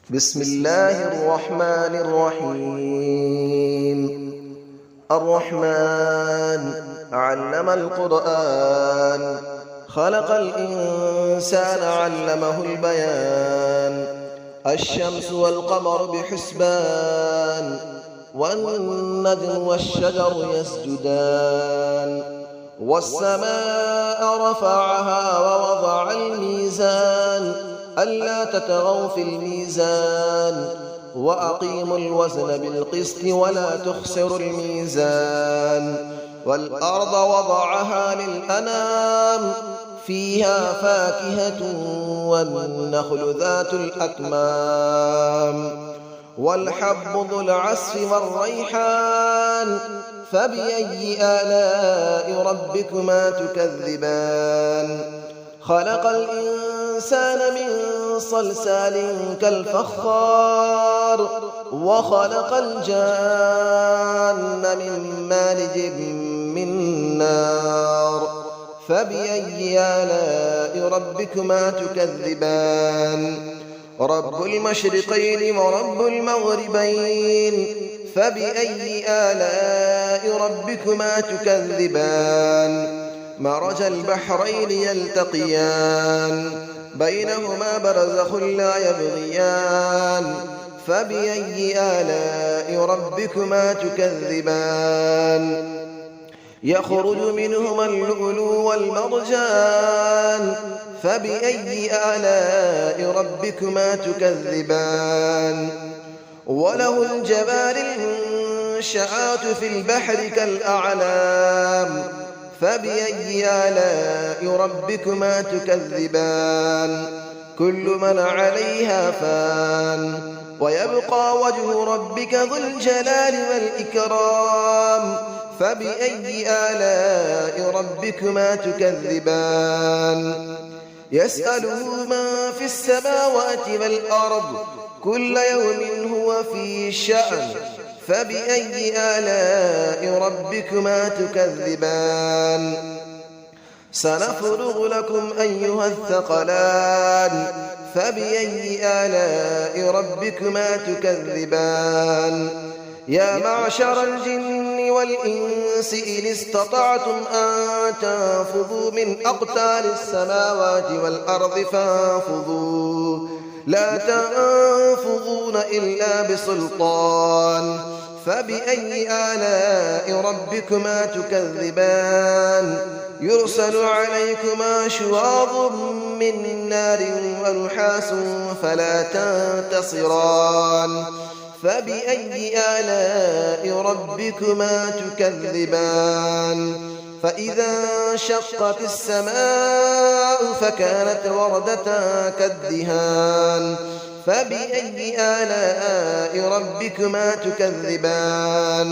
بسم الله الرحمن الرحيم. الرحمن علم القرآن، خلق الإنسان علمه البيان. الشمس والقمر بحسبان، والنجم والشجر يسجدان. والسماء رفعها ووضع الميزان، ألا تطغوا في الميزان، وأقيموا الوزن بالقسط ولا تخسروا الميزان. والأرض وضعها للأنام، فيها فاكهة والنخل ذات الأكمام. والحب ذو العصف والريحان، فبأي آلاء ربكما تكذبان. خلق الإنسان من صلصال كالفخار، وخلق الجان من مارج من نار. فبأي آلاء ربكما تكذبان. رب المشرقين ورب المغربين، فبأي آلاء ربكما تكذبان. مرج البحرين يلتقيان، بينهما برزخ لا يبغيان. فبأي آلاء ربكما تكذبان. يخرج منهما اللؤلؤ والمرجان، فبأي آلاء ربكما تكذبان. وله الجوار المنشآت في البحر كالأعلام، فبأي آلاء ربكما تكذبان. كل من عليها فان، ويبقى وجه ربك ذو الجلال والإكرام. فبأي آلاء ربكما تكذبان. يسأله من في السماوات والأرض، كل يوم هو في شأن. فبأي آلاء ربكما تكذبان. سنفرغ لكم أيها الثقلان، فبأي آلاء ربكما تكذبان. يا معشر الجن والإنس إن استطعتم أن تنفذوا من أقطار السماوات والأرض فانفذوا، لا تنفذون إلا بسلطان. فبأي آلاء ربكما تكذبان. يرسل عليكما شواظ من نار ونحاس فلا تنتصران. فبأي آلاء ربكما تكذبان. فإذا انشقت السماء فكانت وردة كالدهان. فبأي آلاء ربكما تكذبان.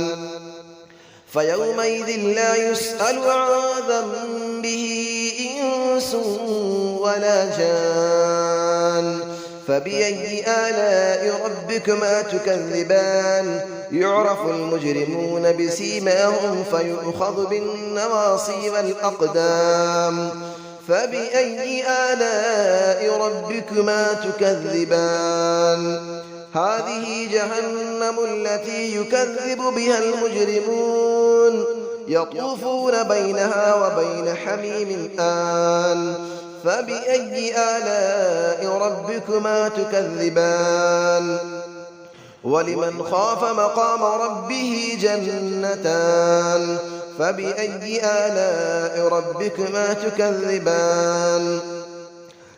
فيومئذ لا يسأل عن ذنبه إنس ولا جان. فبأي آلاء ربكما تكذبان. يعرف المجرمون بسيماهم فيؤخذ بالنواصي والأقدام. فبأي آلاء ربكما تكذبان. هذه جهنم التي يكذب بها المجرمون، يطوفون بينها وبين حميم آن. فبأي آلاء ربكما تكذبان. ولمن خاف مقام ربه جنتان. فبأي آلاء ربكما تكذبان.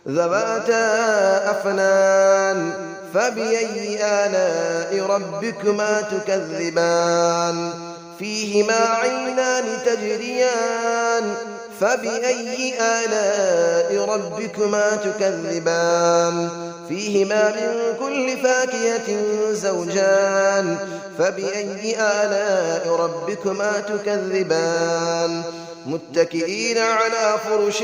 ذواتا أفنان. فبأي آلاء ربكما تكذبان. فيهما عينان تجريان. فبأي آلاء ربكما تكذبان. فيهما من كل فاكهة زوجان. فبأي آلاء ربكما تكذبان. متكئين على فرش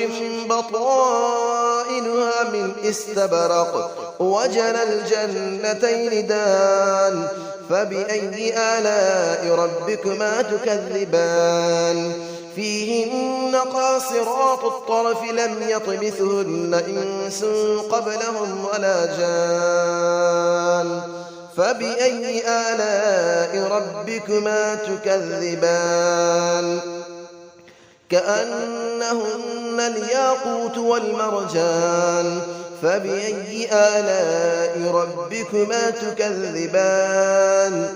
بطائنها من استبرق، وجنى الجنتين دان. فبأي آلاء ربكما تكذبان. فيهن قاصرات الطرف لم يطمثهن إنس قبلهم ولا جان. فبأي آلاء ربكما تكذبان كأنهن الياقوت والمرجان فبأي آلاء ربكما تكذبان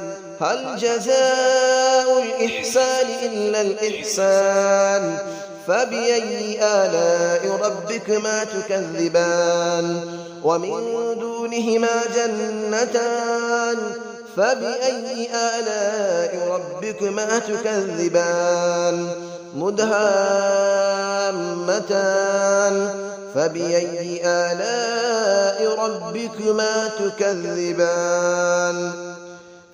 هل جزاء الإحسان إلا الإحسان فبأي آلاء ربكما تكذبان ومن دونهما جنتان فبأي آلاء ربكما تكذبان مدهامتان فبأي آلاء ربكما تكذبان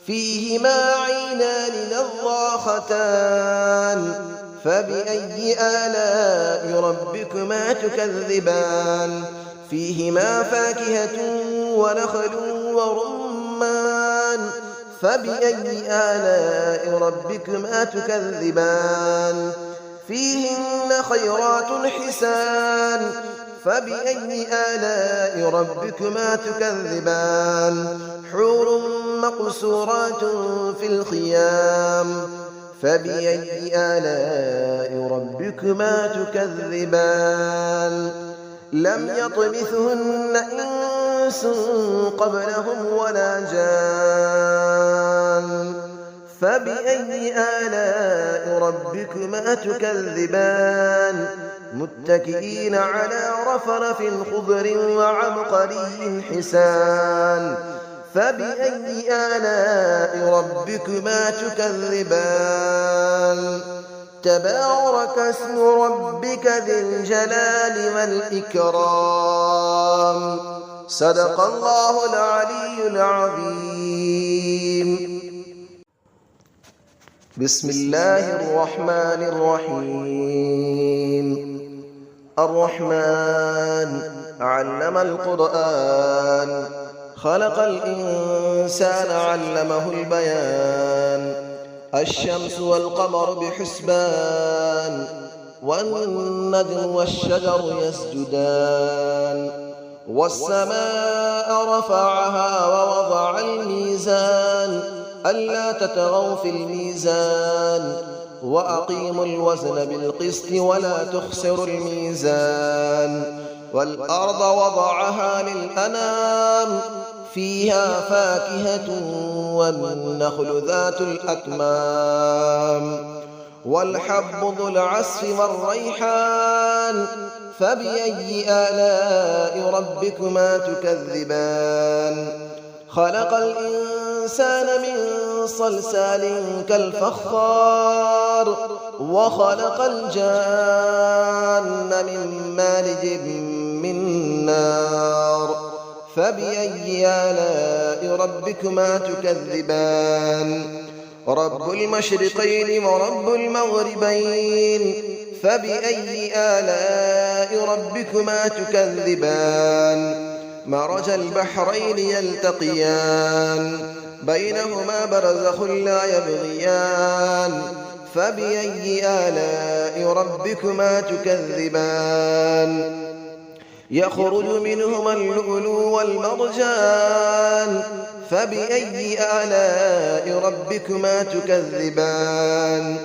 فيهما عينان نضاختان فبأي آلاء ربكما تكذبان فيهما فاكهة ونخل ورمان فبأي آلاء ربكما تكذبان فيهن خيرات حسان فبأي آلاء ربكما تكذبان حور مقصورات في الخيام فبأي آلاء ربكما تكذبان لم يطمثهن إنس قبلهم ولا جان فبأي آلاء ربكما تكذبان متكئين على رفرف خضر وعبقري حسان فبأي آلاء ربكما تكذبان تبارك اسم ربك ذي الجلال والإكرام صدق الله العلي العظيم بسم الله الرحمن الرحيم الرحمن علم القرآن خلق الإنسان علمه البيان الشمس والقمر بحسبان والنجم والشجر يسجدان والسماء رفعها ووضع الميزان ألا تطغوا في الميزان وأقيموا الوزن بالقسط ولا تخسروا الميزان والأرض وضعها للأنام فيها فاكهة والنخل ذات الأكمام والحب ذو العصف والريحان فبأي آلاء ربكما تكذبان خلق الإنسان من صلصال كالفخار وخلق الجان من مارج من نار فبأي آلاء ربكما تكذبان رب المشرقين ورب المغربين فبأي آلاء ربكما تكذبان مرج البحرين يلتقيان بينهما برزخ لا يبغيان فبأي آلاء ربكما تكذبان يخرج منهما اللؤلؤ والمرجان فبأي آلاء ربكما تكذبان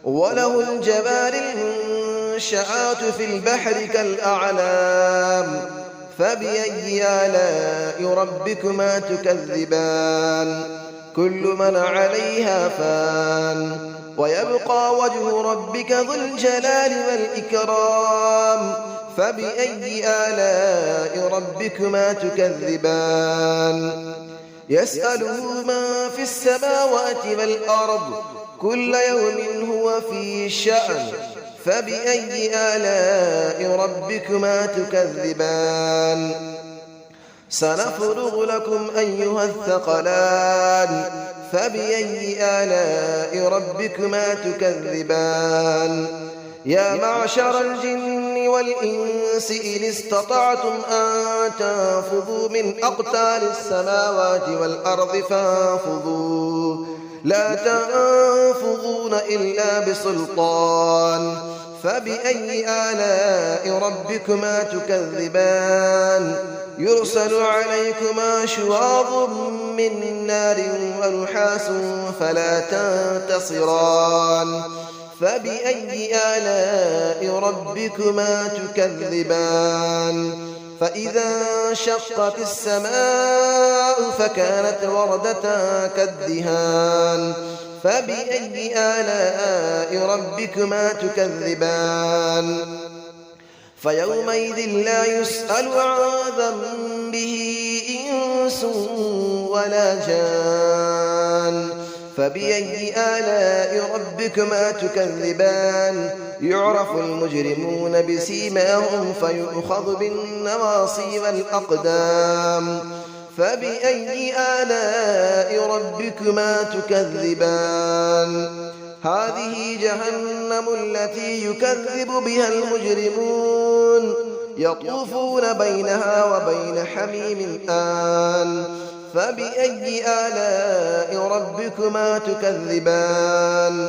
وله الجبال المنشآت في البحر كالأعلام فبأي آلاء ربكما تكذبان كل من عليها فان ويبقى وجه ربك ذو الجلال والإكرام فبأي آلاء ربكما تكذبان يسأله من في السماوات والأرض كل يوم هو في شأن فبأي آلاء ربكما تكذبان سنفرغ لكم أيها الثقلان فبأي آلاء ربكما تكذبان يا معشر الجن والإنس إن استطعتم أن تنفذوا من أقطار السماوات والأرض فانفذوا لا تنفذون إلا بسلطان فبأي آلاء ربكما تكذبان يرسل عليكما شواظ من نار ونحاس فلا تنتصران فبأي آلاء ربكما تكذبان فإذا انشقت السماء فكانت وردة كالدهان فبأي آلاء ربكما تكذبان فيومئذ لا يسأل عن ذنبه إنس ولا جان فبأي آلاء ربكما تكذبان يعرف المجرمون بسيماهم فيؤخذ بالنواصي والأقدام فبأي آلاء ربكما تكذبان هذه جهنم التي يكذب بها المجرمون يطوفون بينها وبين حميم آن فبأي آلاء ربكما تكذبان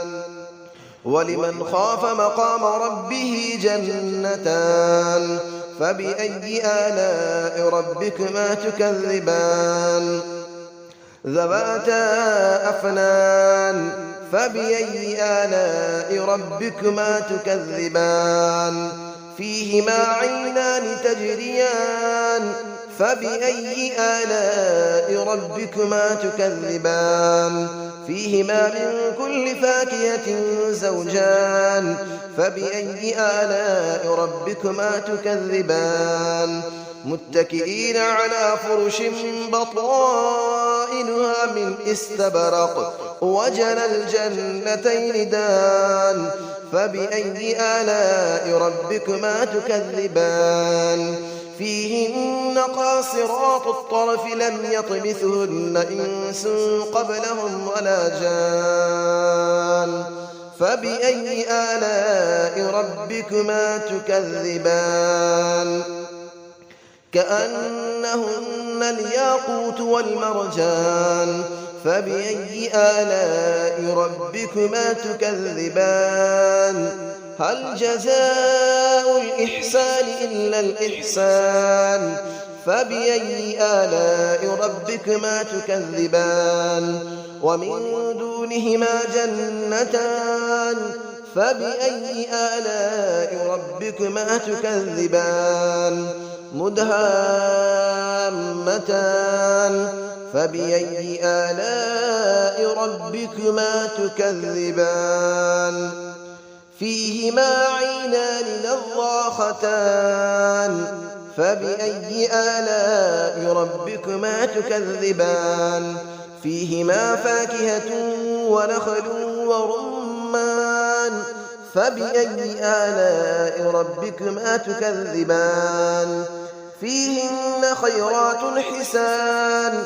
ولمن خاف مقام ربه جنتان فبأي آلاء ربكما تكذبان ذواتا أفنان فبأي آلاء ربكما تكذبان فيهما عينان تجريان فبأي آلاء ربكما تكذبان فيهما من كل فاكهة زوجان فبأي آلاء ربكما تكذبان متكئين على فرش بطائنها من استبرق وجنى الجنتين دان فبأي آلاء ربكما تكذبان فيهن قاصرات الطرف لم يطمثهن إنس قبلهم ولا جان فبأي آلاء ربكما تكذبان كأنهن الياقوت والمرجان فبأي آلاء ربكما تكذبان هل جزاء الإحسان إلا الإحسان فبأي آلاء ربكما تكذبان ومن دونهما جنتان فبأي آلاء ربكما تكذبان مدهامتان فبأي آلاء ربكما تكذبان فيهما عينان نضاختان فبأي آلاء ربكما تكذبان فيهما فاكهة ونخل ورمان فبأي آلاء ربكما تكذبان فيهن خيرات حسان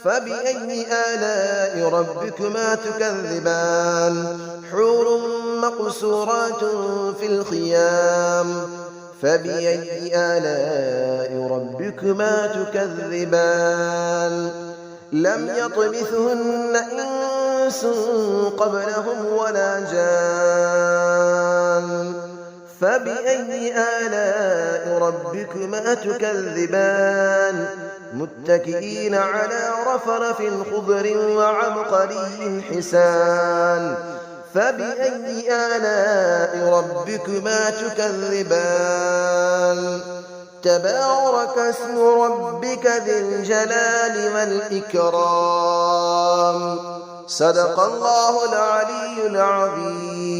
فبأي آلاء ربكما تكذبان حور مقصورات في الخيام فبأي آلاء ربكما تكذبان لم يطمثهن إنس قبلهم ولا جان فبأي آلاء ربكما تكذبان متكئين على رفرف خضر وعبقري حسان فبأي آلاء ربكما تكذبان تبارك اسم ربك ذي الجلال والإكرام صدق الله العلي العظيم.